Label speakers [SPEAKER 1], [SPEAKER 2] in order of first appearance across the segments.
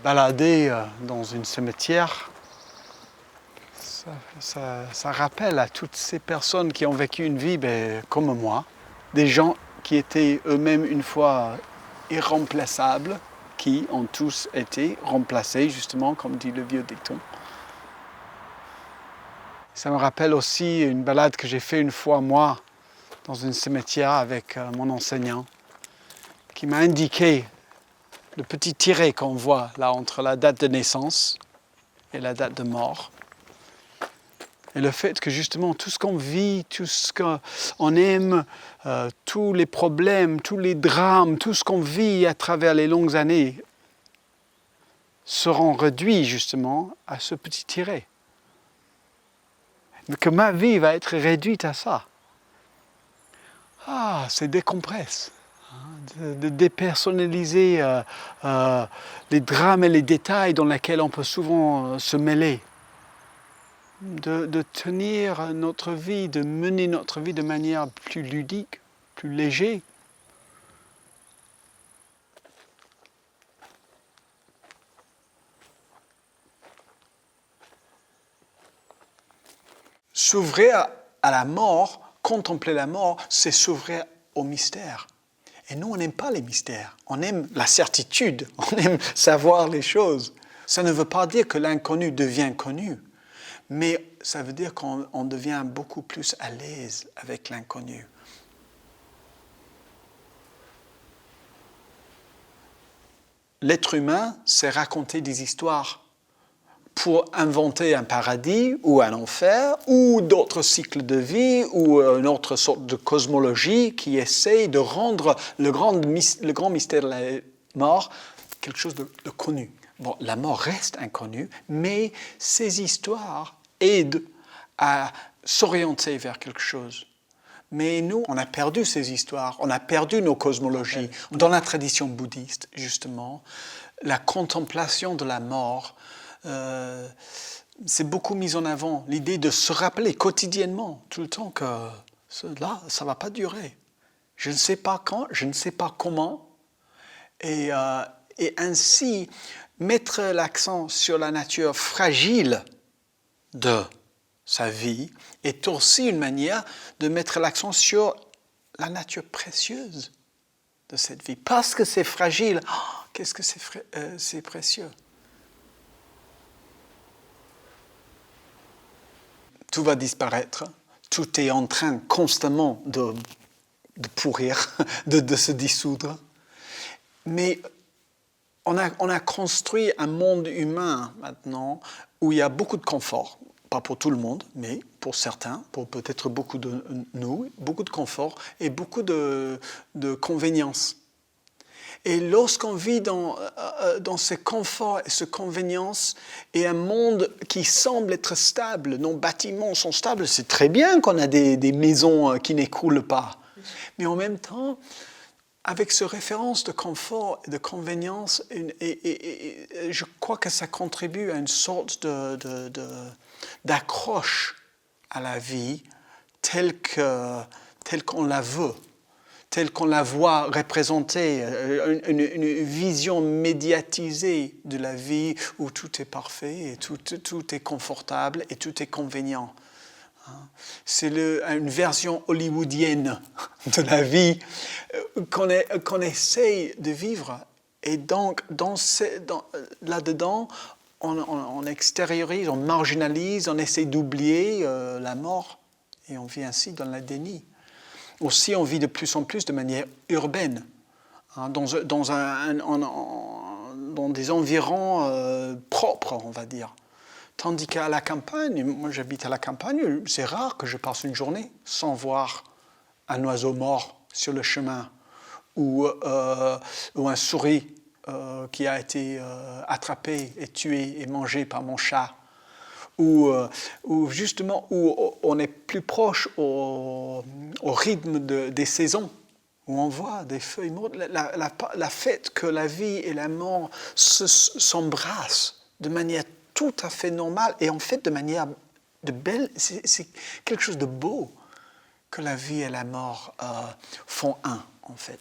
[SPEAKER 1] balader dans un cimetière, ça rappelle à toutes ces personnes qui ont vécu une vie comme moi, des gens qui étaient eux-mêmes une fois irremplaçables, qui ont tous été remplacés, justement, comme dit le vieux dicton. Ça me rappelle aussi une balade que j'ai faite une fois, moi, dans un cimetière avec mon enseignant, qui m'a indiqué le petit tiret qu'on voit là entre la date de naissance et la date de mort. Et le fait que justement tout ce qu'on vit, tout ce qu'on aime, tous les problèmes, tous les drames, tout ce qu'on vit à travers les longues années seront réduits justement à ce petit tiret. Que ma vie va être réduite à ça. Ah, c'est décompresse. De dépersonnaliser les drames et les détails dans lesquels on peut souvent se mêler. De tenir notre vie, de mener notre vie de manière plus ludique, plus légère. S'ouvrir à la mort, contempler la mort, c'est s'ouvrir au mystère. Et nous, on n'aime pas les mystères. On aime la certitude, on aime savoir les choses. Ça ne veut pas dire que l'inconnu devient connu, mais ça veut dire qu'on devient beaucoup plus à l'aise avec l'inconnu. L'être humain s'est raconté des histoires pour inventer un paradis ou un enfer ou d'autres cycles de vie ou une autre sorte de cosmologie qui essaye de rendre le grand mystère de la mort quelque chose de connu. Bon, la mort reste inconnue, mais ces histoires aident à s'orienter vers quelque chose. Mais nous, on a perdu ces histoires, on a perdu nos cosmologies. Dans la tradition bouddhiste, justement, la contemplation de la mort, c'est beaucoup mis en avant. L'idée de se rappeler quotidiennement, tout le temps, que là, ça ne va pas durer. Je ne sais pas quand, je ne sais pas comment. Et ainsi, mettre l'accent sur la nature fragile de sa vie est aussi une manière de mettre l'accent sur la nature précieuse de cette vie. Parce que c'est fragile, qu'est-ce que c'est précieux. Tout va disparaître, tout est en train constamment de pourrir, de se dissoudre. Mais on a construit un monde humain maintenant où il y a beaucoup de confort. Pas pour tout le monde, mais pour certains, pour peut-être beaucoup de nous, beaucoup de confort et beaucoup de convénience. Et lorsqu'on vit dans ce confort et ce convénience et un monde qui semble être stable, nos bâtiments sont stables, c'est très bien qu'on a des maisons qui n'écroulent pas. Mais en même temps, avec ce référence de confort et de convénience, et je crois que ça contribue à une sorte d'accroche à la vie telle qu'on la veut, telle qu'on la voit représentée, une vision médiatisée de la vie où tout est parfait et tout est confortable et tout est convenient. C'est une version hollywoodienne de la vie qu'on essaye de vivre. Et donc, là-dedans, on extériorise, on marginalise, on essaie d'oublier la mort. Et on vit ainsi dans le déni. Aussi, on vit de plus en plus de manière urbaine, dans des environs propres, on va dire. Tandis qu'à la campagne, moi j'habite à la campagne, c'est rare que je passe une journée sans voir un oiseau mort sur le chemin ou un souris qui a été attrapé et tué et mangé par mon chat. Ou justement où on est plus proche au rythme des saisons, où on voit des feuilles mortes, la fait que la vie et la mort s'embrassent de manière tout à fait normale et en fait de manière belle, c'est quelque chose de beau que la vie et la mort font un en fait.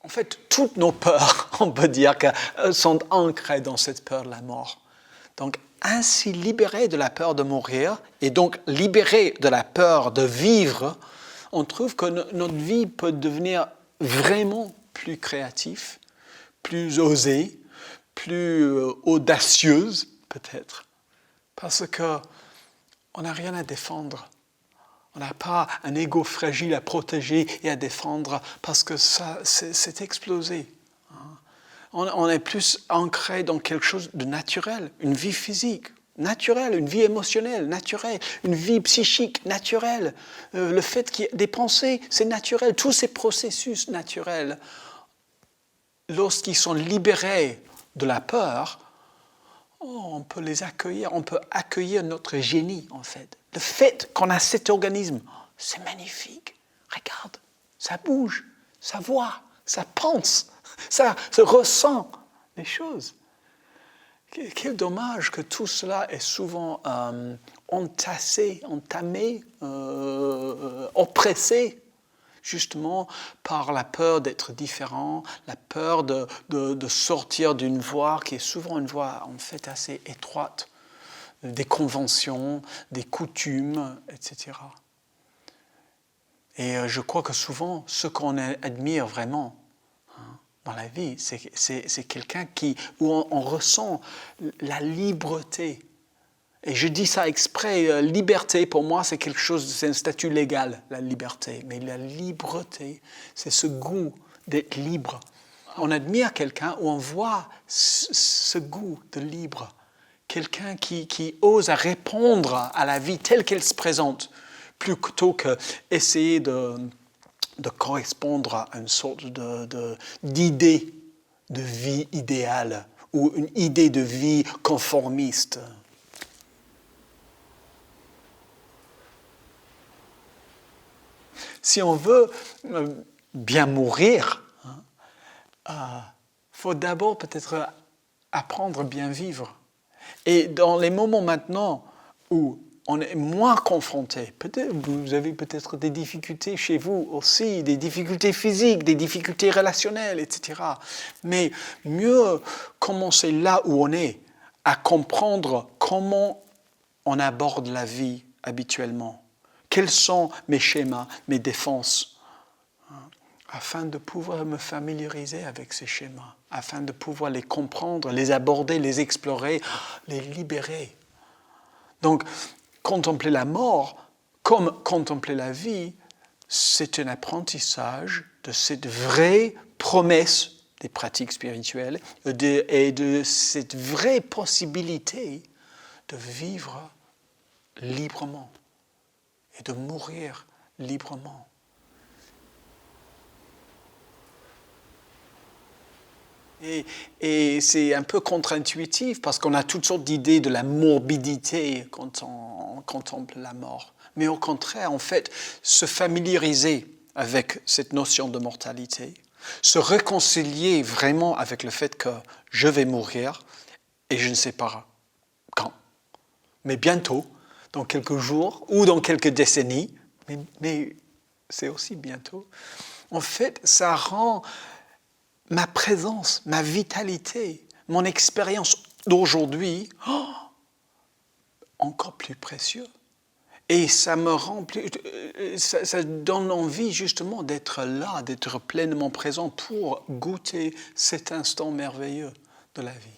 [SPEAKER 1] en fait, toutes nos peurs, on peut dire, sont ancrées dans cette peur de la mort. Donc, ainsi libérés de la peur de mourir, et donc libérés de la peur de vivre, on trouve que notre vie peut devenir vraiment plus créative, plus osée, plus audacieuse, peut-être, parce qu'on n'a rien à défendre. On n'a pas un ego fragile à protéger et à défendre parce que ça, c'est explosé. On est plus ancré dans quelque chose de naturel, une vie physique naturelle, une vie émotionnelle naturelle, une vie psychique naturelle. Le fait qu'il y ait des pensées, c'est naturel. Tous ces processus naturels, lorsqu'ils sont libérés de la peur, on peut les accueillir, on peut accueillir notre génie en fait. Le fait qu'on a cet organisme, c'est magnifique. Regarde, ça bouge, ça voit, ça pense, ça ressent les choses. Quel dommage que tout cela est souvent entamé, oppressé, justement par la peur d'être différent, la peur de sortir d'une voie qui est souvent une voie en fait assez étroite, des conventions, des coutumes, etc. Et je crois que souvent, ce qu'on admire vraiment dans la vie, c'est quelqu'un où on ressent la liberté. Et je dis ça exprès, liberté pour moi c'est quelque chose, c'est un statut légal, la liberté. Mais la liberté, c'est ce goût d'être libre. On admire quelqu'un où on voit ce goût de libre. Quelqu'un qui ose à répondre à la vie telle qu'elle se présente, plutôt qu'essayer de correspondre à une sorte d'idée de vie idéale ou une idée de vie conformiste. Si on veut bien mourir, faut d'abord peut-être apprendre à bien vivre. Et dans les moments maintenant où on est moins confronté, peut-être vous avez peut-être des difficultés chez vous aussi, des difficultés physiques, des difficultés relationnelles, etc. Mais mieux commencer là où on est, à comprendre comment on aborde la vie habituellement. Quels sont mes schémas, mes défenses, afin de pouvoir me familiariser avec ces schémas, afin de pouvoir les comprendre, les aborder, les explorer, les libérer. Donc, contempler la mort, comme contempler la vie, c'est un apprentissage de cette vraie promesse des pratiques spirituelles et de cette vraie possibilité de vivre librement et de mourir librement. Et c'est un peu contre-intuitif parce qu'on a toutes sortes d'idées de la morbidité quand on contemple la mort. Mais au contraire, en fait, se familiariser avec cette notion de mortalité, se réconcilier vraiment avec le fait que je vais mourir et je ne sais pas quand, mais bientôt, dans quelques jours ou dans quelques décennies, mais c'est aussi bientôt. En fait, ça rend ma présence, ma vitalité, mon expérience d'aujourd'hui, encore plus précieux. Et ça me rend ça donne envie justement d'être là, d'être pleinement présent pour goûter cet instant merveilleux de la vie.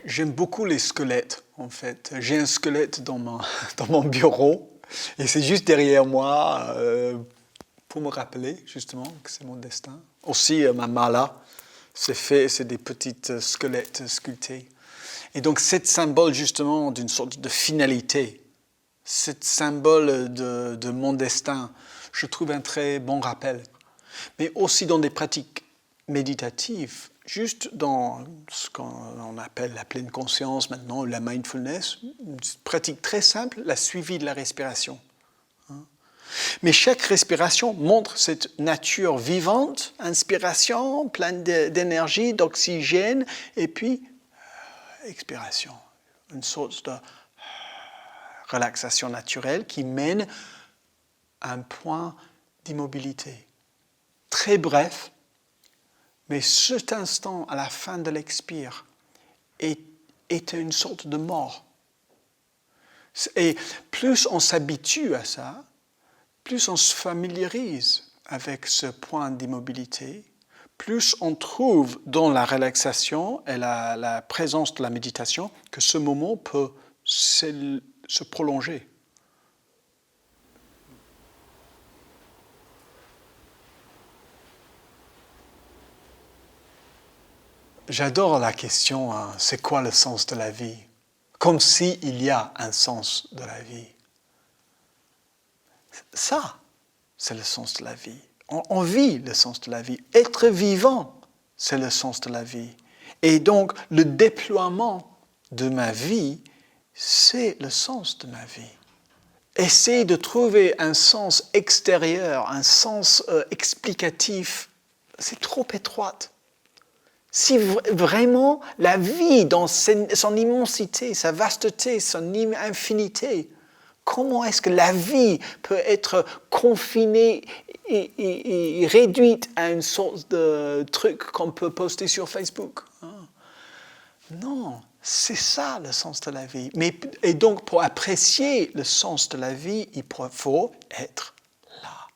[SPEAKER 1] J'aime beaucoup les squelettes, en fait. J'ai un squelette dans mon bureau. Et c'est juste derrière moi pour me rappeler justement que c'est mon destin. Aussi ma mala, c'est des petites squelettes sculptés. Et donc cet symbole justement d'une sorte de finalité, cet symbole de mon destin, je trouve un très bon rappel. Mais aussi dans des pratiques méditatives, juste dans ce qu'on appelle la pleine conscience maintenant, la mindfulness, une pratique très simple, la suivi de la respiration. Mais chaque respiration montre cette nature vivante, inspiration, pleine d'énergie, d'oxygène, et puis expiration, une sorte de relaxation naturelle qui mène à un point d'immobilité. Très bref, mais cet instant à la fin de l'expire est une sorte de mort. Et plus on s'habitue à ça, plus on se familiarise avec ce point d'immobilité, plus on trouve dans la relaxation et la présence de la méditation que ce moment peut se prolonger. J'adore la question, c'est quoi le sens de la vie? Comme s'il y a un sens de la vie. Ça, c'est le sens de la vie. On vit le sens de la vie. Être vivant, c'est le sens de la vie. Et donc, le déploiement de ma vie, c'est le sens de ma vie. Essayer de trouver un sens extérieur, un sens explicatif, c'est trop étroit. Si vraiment la vie, dans son immensité, sa vasteté, son infinité, comment est-ce que la vie peut être confinée et réduite à une sorte de truc qu'on peut poster sur Facebook? Non, c'est ça le sens de la vie. Et donc, pour apprécier le sens de la vie, il faut être là,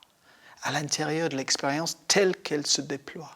[SPEAKER 1] à l'intérieur de l'expérience telle qu'elle se déploie.